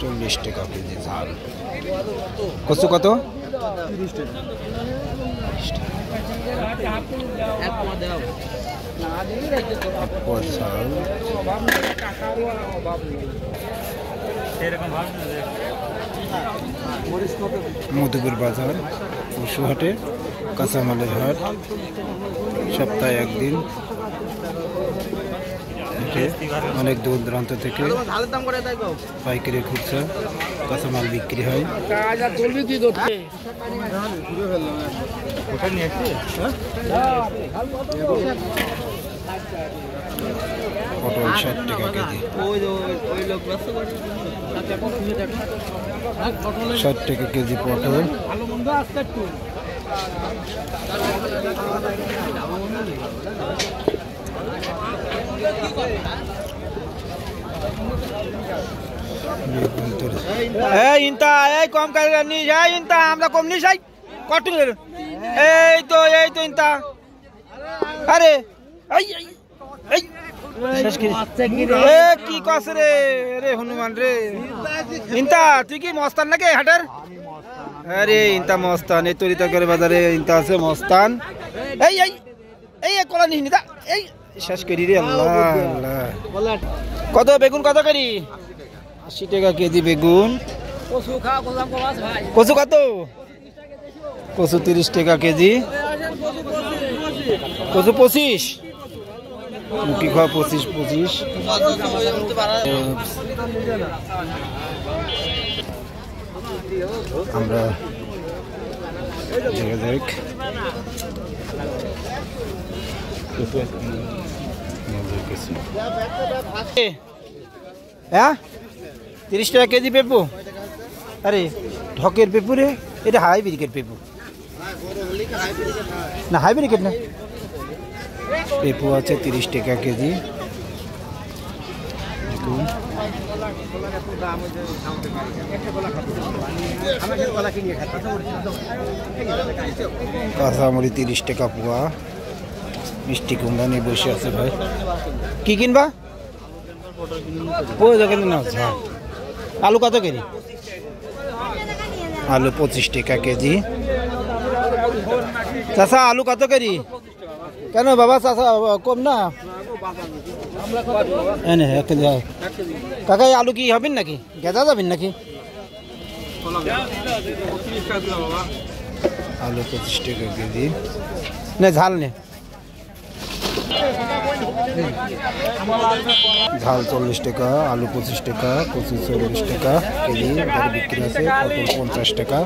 40 টাকা কেজি ঝাল। কচু কত? 30 টাকা। মধুপুর বাজার পশুহাটে কাঁচামালের হাট, সপ্তাহে একদিন। অনেক দূর দূরান্ত থেকে পাইকারি খুচরা কাঁচামাল বিক্রি হয়। পটল 60 টাকা কেজি। 60 টাকা কেজি পটল। ইনতা এই কম করে নি যাই, ইনতা আমরা কম নি যাই কত করে? এই তো ইনতা। আরে এই এই কি কস রে? রে হনুমান রে, ইনতা তুই কি মস্তান নাকি হাটের? আরে ইনতা মস্তান, এই তরিতা করে বাজারে ইনতা আছে মস্তান। এই এই এই কলা নিস নিতা, এই শেষ করি রে। আল্লাহ আল্লাহ। কত বেগুন কত করি? 80 টাকা কেজি বেগুন। কচু কত? কচু 30 টাকা কেজি। কচু 25, মুখি খাওয়া 25। আমরা হ্যাঁ 30 টাকা কেজি পেপু। আরে ঢকের পেপু রে, এটা হাইব্রিডের পেপু না? হাইব্রিড না, পেপু আছে 30 টাকা কেজি। কাঁচামরিচ 30 টাকা পোয়া। মিষ্টি কুমড়া নিয়ে বসে আছে ভাই। কি কিনবা? না। আলু কত কেজি? আলু 25 টাকা কেজি। চাষা আলু কত কেজি? কেন বাবা চাষা কম না? কাকা আলু কি হবেন নাকি? গেঁদা যাবেন নাকি? আলু 25 টাকা কেজি। না ঝাল নে, ঝাল 40 টাকা, আলু 25 টাকা, কচু 40 টাকা কেজি বিক্রি আছে। পটল 50 টাকা।